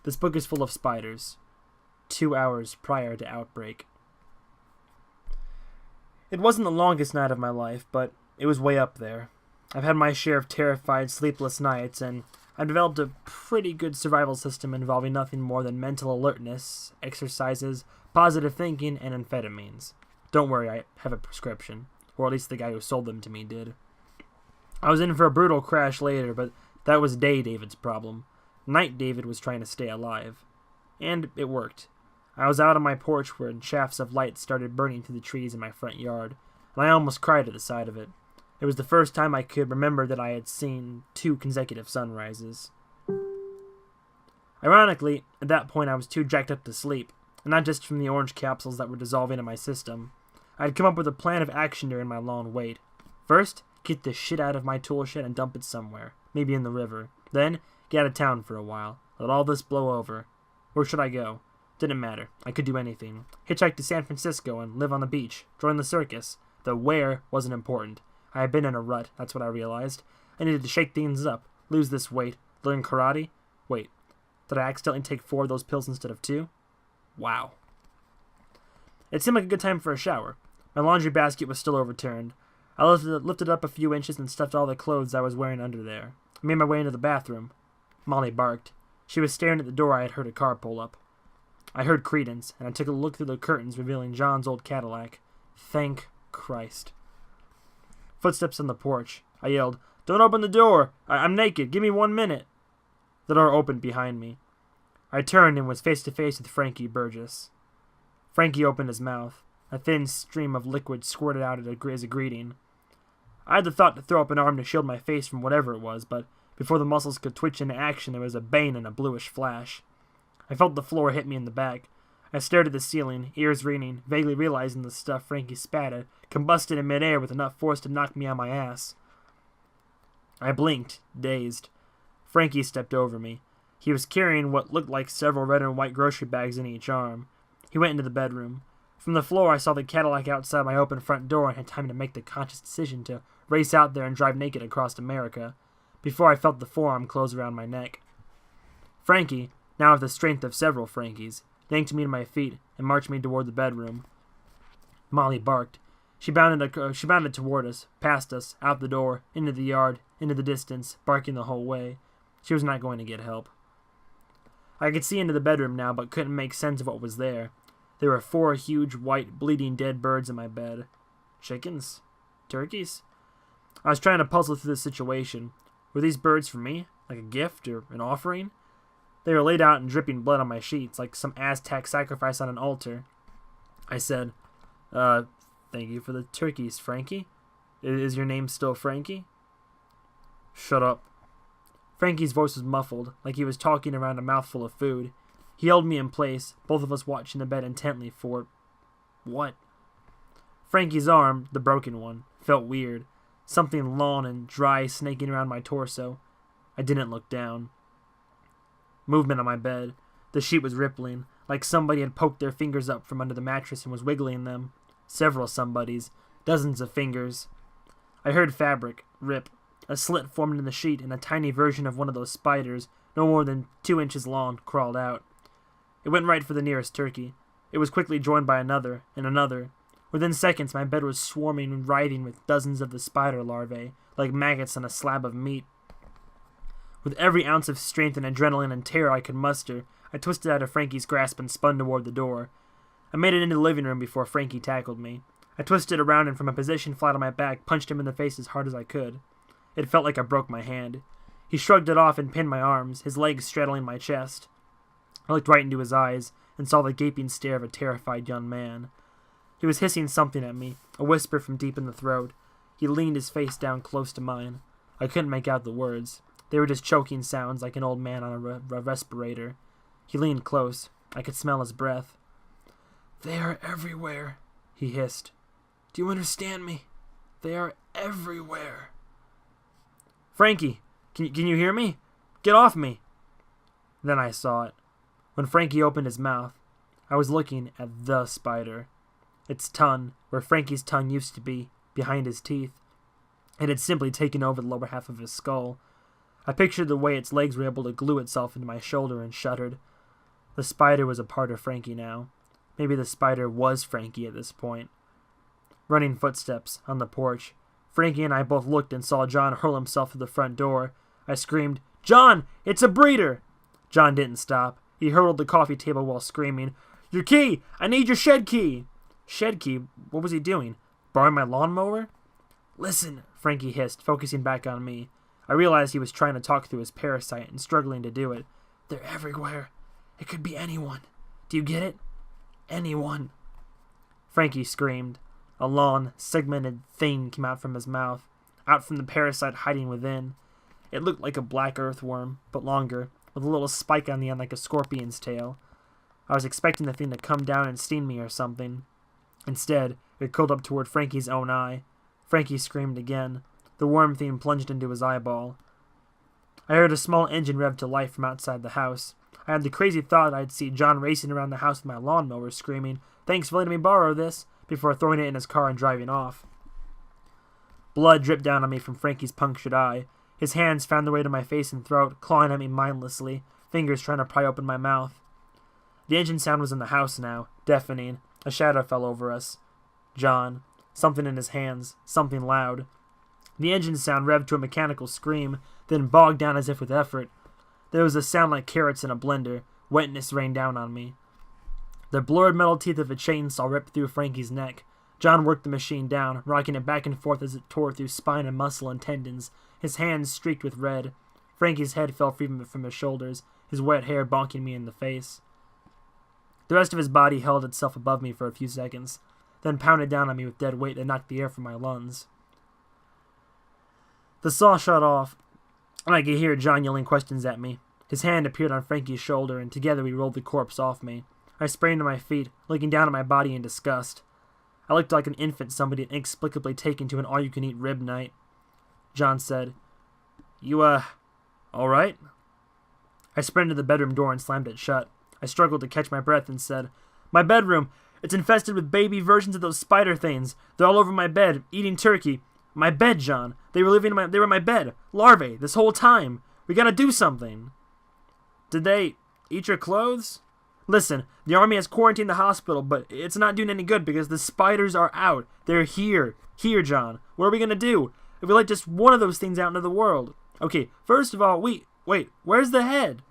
This book is full of spiders. 2 hours prior to Outbreak. It wasn't the longest night of my life, but it was way up there. I've had my share of terrified, sleepless nights, and I've developed a pretty good survival system involving nothing more than mental alertness, exercises, positive thinking, and amphetamines. Don't worry, I have a prescription. Or at least the guy who sold them to me did. I was in for a brutal crash later, but that was day David's problem. Night David was trying to stay alive. And it worked. I was out on my porch when shafts of light started burning through the trees in my front yard, and I almost cried at the sight of it. It was the first time I could remember that I had seen 2 consecutive sunrises. Ironically, at that point I was too jacked up to sleep, and not just from the orange capsules that were dissolving in my system. I had come up with a plan of action during my long wait. First, get the shit out of my tool shed and dump it somewhere, maybe in the river. Then, get out of town for a while. Let all this blow over. Where should I go? Didn't matter. I could do anything. Hitchhike to San Francisco and live on the beach. Join the circus. The where wasn't important. I had been in a rut, that's what I realized. I needed to shake things up, lose this weight, learn karate. Wait, did I accidentally take 4 of those pills instead of 2? Wow. It seemed like a good time for a shower. My laundry basket was still overturned. I lifted up a few inches and stuffed all the clothes I was wearing under there. I made my way into the bathroom. Molly barked. She was staring at the door I had heard a car pull up. I heard credence, and I took a look through the curtains revealing John's old Cadillac. Thank Christ. Footsteps on the porch. I yelled, "Don't open the door! I'm naked! Give me 1 minute!" The door opened behind me. I turned and was face to face with Frankie Burgess. Frankie opened his mouth. A thin stream of liquid squirted out as a greeting. I had the thought to throw up an arm to shield my face from whatever it was, but before the muscles could twitch into action, there was a bang and a bluish flash. I felt the floor hit me in the back. I stared at the ceiling, ears ringing, vaguely realizing the stuff Frankie spat at combusted in midair with enough force to knock me on my ass. I blinked, dazed. Frankie stepped over me. He was carrying what looked like several red and white grocery bags in each arm. He went into the bedroom. From the floor, I saw the Cadillac outside my open front door and had time to make the conscious decision to race out there and drive naked across America, before I felt the forearm close around my neck. Frankie, now with the strength of several Frankies, yanked me to my feet and marched me toward the bedroom. Molly barked. She bounded toward us, past us, out the door, into the yard, into the distance, barking the whole way. She was not going to get help. I could see into the bedroom now, but couldn't make sense of what was there. There were 4 huge, white, bleeding dead birds in my bed. Chickens? Turkeys? I was trying to puzzle through the situation. Were these birds for me? Like a gift or an offering? They were laid out and dripping blood on my sheets, like some Aztec sacrifice on an altar. I said, thank you for the turkeys, Frankie. Is your name still Frankie? Shut up. Frankie's voice was muffled, like he was talking around a mouthful of food. He held me in place, both of us watching the bed intently for... what? Frankie's arm, the broken one, felt weird. Something long and dry snaking around my torso. I didn't look down. Movement on my bed. The sheet was rippling, like somebody had poked their fingers up from under the mattress and was wiggling them. Several somebodies. Dozens of fingers. I heard fabric rip. A slit formed in the sheet, and a tiny version of one of those spiders, no more than 2 inches long, crawled out. It went right for the nearest turkey. It was quickly joined by another, and another. Within seconds, my bed was swarming and writhing with dozens of the spider larvae, like maggots on a slab of meat. With every ounce of strength and adrenaline and terror I could muster, I twisted out of Frankie's grasp and spun toward the door. I made it into the living room before Frankie tackled me. I twisted around and from a position flat on my back, punched him in the face as hard as I could. It felt like I broke my hand. He shrugged it off and pinned my arms, his legs straddling my chest. I looked right into his eyes and saw the gaping stare of a terrified young man. He was hissing something at me, a whisper from deep in the throat. He leaned his face down close to mine. I couldn't make out the words. They were just choking sounds like an old man on a respirator. He leaned close. I could smell his breath. "They are everywhere," he hissed. "Do you understand me? They are everywhere." "Frankie, can you hear me? Get off me!" Then I saw it. When Frankie opened his mouth, I was looking at the spider. Its tongue, where Frankie's tongue used to be, behind his teeth. It had simply taken over the lower half of his skull. I pictured the way its legs were able to glue itself into my shoulder and shuddered. The spider was a part of Frankie now. Maybe the spider was Frankie at this point. Running footsteps on the porch. Frankie and I both looked and saw John hurl himself to the front door. I screamed, "John, it's a breeder!" John didn't stop. He hurtled the coffee table while screaming, "Your key! I need your shed key!" Shed key? What was he doing? Borrowing my lawnmower? "Listen," Frankie hissed, focusing back on me. I realized he was trying to talk through his parasite and struggling to do it. "They're everywhere. It could be anyone. Do you get it? Anyone." Frankie screamed. A long, segmented thing came out from his mouth, out from the parasite hiding within. It looked like a black earthworm, but longer, with a little spike on the end like a scorpion's tail. I was expecting the thing to come down and sting me or something. Instead, it curled up toward Frankie's own eye. Frankie screamed again. The worm thing plunged into his eyeball. I heard a small engine rev to life from outside the house. I had the crazy thought I'd see John racing around the house with my lawnmower, screaming, "Thanks for letting me borrow this," before throwing it in his car and driving off. Blood dripped down on me from Frankie's punctured eye. His hands found their way to my face and throat, clawing at me mindlessly, fingers trying to pry open my mouth. The engine sound was in the house now, deafening. A shadow fell over us. John. Something in his hands. Something loud. The engine sound revved to a mechanical scream, then bogged down as if with effort. There was a sound like carrots in a blender. Wetness rained down on me. The blurred metal teeth of a chainsaw ripped through Frankie's neck. John worked the machine down, rocking it back and forth as it tore through spine and muscle and tendons. His hands streaked with red. Frankie's head fell free from his shoulders, his wet hair bonking me in the face. The rest of his body held itself above me for a few seconds, then pounded down on me with dead weight that knocked the air from my lungs. The saw shut off, and I could hear John yelling questions at me. His hand appeared on Frankie's shoulder, and together we rolled the corpse off me. I sprang to my feet, looking down at my body in disgust. I looked like an infant somebody had inexplicably taken to an all-you-can-eat rib night. John said, "You, all right?" I sprinted to the bedroom door and slammed it shut. I struggled to catch my breath and said, "My bedroom! It's infested with baby versions of those spider things. They're all over my bed, eating turkey. My bed, John. They were in my bed. Larvae, this whole time. We gotta do something." "Did they eat your clothes?" "Listen, the army has quarantined the hospital, but it's not doing any good because the spiders are out. They're here. Here, John. What are we gonna do if we let just one of those things out into the world? Okay, first of all, wait, where's the head?"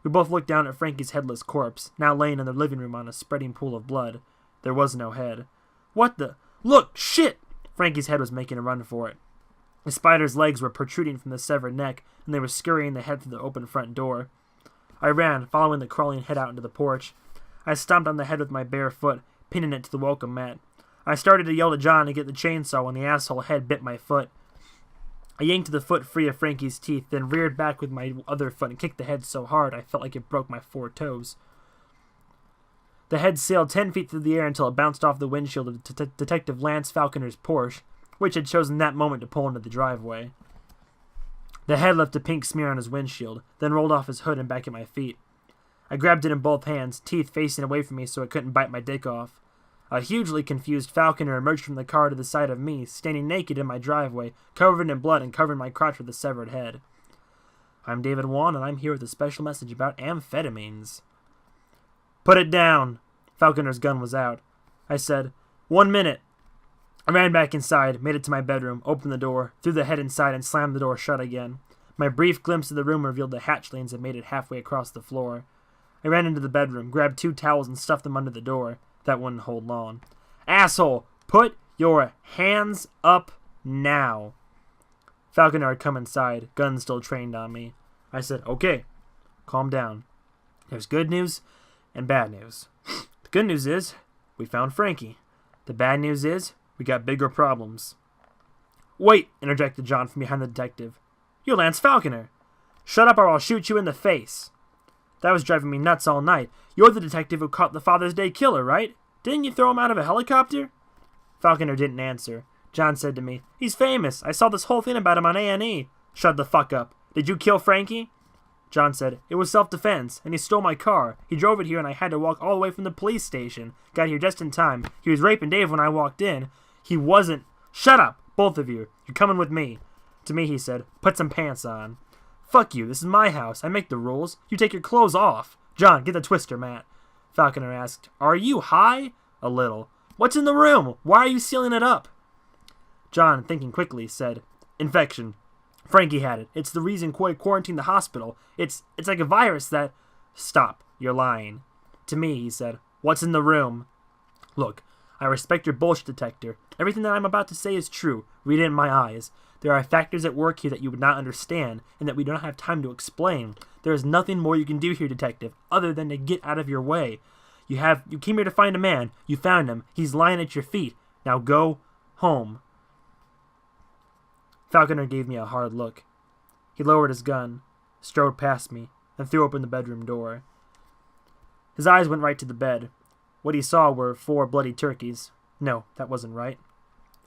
We both looked down at Frankie's headless corpse, now laying in the living room on a spreading pool of blood. There was no head. "What the? Look! Shit!" Frankie's head was making a run for it. The spider's legs were protruding from the severed neck, and they were scurrying the head through the open front door. I ran, following the crawling head out into the porch. I stomped on the head with my bare foot, pinning it to the welcome mat. I started to yell to John to get the chainsaw when the asshole head bit my foot. I yanked the foot free of Frankie's teeth, then reared back with my other foot and kicked the head so hard I felt like it broke my 4 toes. The head sailed 10 feet through the air until it bounced off the windshield of Detective Lance Falconer's Porsche, which had chosen that moment to pull into the driveway. The head left a pink smear on his windshield, then rolled off his hood and back at my feet. I grabbed it in both hands, teeth facing away from me so it couldn't bite my dick off. A hugely confused Falconer emerged from the car to the side of me, standing naked in my driveway, covered in blood and covering my crotch with a severed head. "I'm David Wan, and I'm here with a special message about amphetamines." "Put it down!" Falconer's gun was out. I said, "1 minute." I ran back inside, made it to my bedroom, opened the door, threw the head inside, and slammed the door shut again. My brief glimpse of the room revealed the hatchlings and made it halfway across the floor. I ran into the bedroom, grabbed 2 towels, and stuffed them under the door. That wouldn't hold long. "Asshole! Put your hands up now!" Falconer had come inside, gun still trained on me. I said, "Okay, calm down. There's good news and bad news. The good news is, we found Frankie. The bad news is, we got bigger problems." "Wait," interjected John from behind the detective. "You're Lance Falconer." "Shut up or I'll shoot you in the face." That was driving me nuts all night. "You're the detective who caught the Father's Day killer, right? Didn't you throw him out of a helicopter?" Falconer didn't answer. John said to me, "He's famous. I saw this whole thing about him on A&E. "Shut the fuck up. Did you kill Frankie?" John said, "It was self-defense, and he stole my car. He drove it here and I had to walk all the way from the police station. Got here just in time. He was raping Dave when I walked in. He wasn't." "Shut up, both of you. You're coming with me." To me he said, "Put some pants on." "Fuck you, this is my house. I make the rules. You take your clothes off." John, get the twister, Matt. Falconer asked. Are you high? A little. What's in the room? Why are you sealing it up? John, thinking quickly, said, Infection. Frankie had it. It's the reason Coy quarantined the hospital. It's like a virus that... Stop. You're lying. To me, he said, What's in the room? Look, I respect your bullshit detector. Everything that I'm about to say is true. Read it in my eyes. There are factors at work here that you would not understand, and that we don't have time to explain. There is nothing more you can do here, detective, other than to get out of your way. You came here to find a man. You found him. He's lying at your feet. Now go home. Falconer gave me a hard look. He lowered his gun, strode past me, and threw open the bedroom door. His eyes went right to the bed. What he saw were 4 bloody turkeys. No, that wasn't right.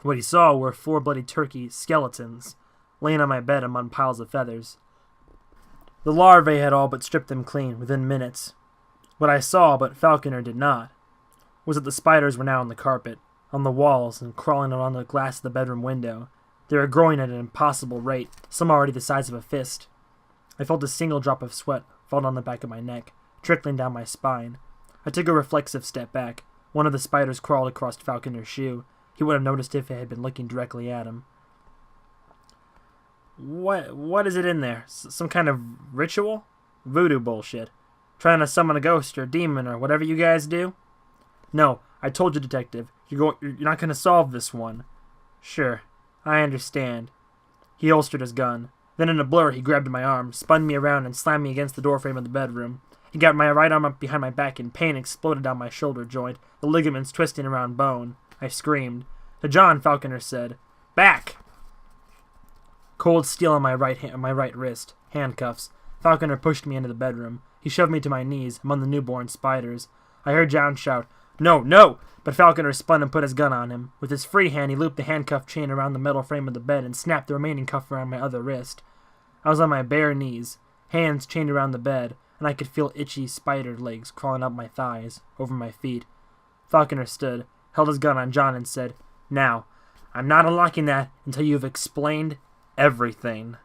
What he saw were 4 bloody turkey skeletons, laying on my bed among piles of feathers. The larvae had all but stripped them clean within minutes. What I saw, but Falconer did not, was that the spiders were now on the carpet, on the walls, and crawling around the glass of the bedroom window. They were growing at an impossible rate, some already the size of a fist. I felt a single drop of sweat fall down the back of my neck, trickling down my spine. I took a reflexive step back. One of the spiders crawled across Falconer's shoe. He would have noticed if it had been looking directly at him. What is it in there? Some kind of ritual? Voodoo bullshit. Trying to summon a ghost or a demon or whatever you guys do? No, I told you, detective. You're not going to solve this one. Sure, I understand. He holstered his gun. Then in a blur, he grabbed my arm, spun me around, and slammed me against the doorframe of the bedroom. He got my right arm up behind my back, and pain exploded down my shoulder joint, the ligaments twisting around bone. I screamed. To John, Falconer said, Back! Cold steel on my right wrist. Handcuffs. Falconer pushed me into the bedroom. He shoved me to my knees, among the newborn spiders. I heard John shout, No, no! But Falconer spun and put his gun on him. With his free hand, he looped the handcuff chain around the metal frame of the bed and snapped the remaining cuff around my other wrist. I was on my bare knees, hands chained around the bed, and I could feel itchy spider legs crawling up my thighs, over my feet. Falconer stood, held his gun on John, and said, Now, I'm not unlocking that until you've explained everything.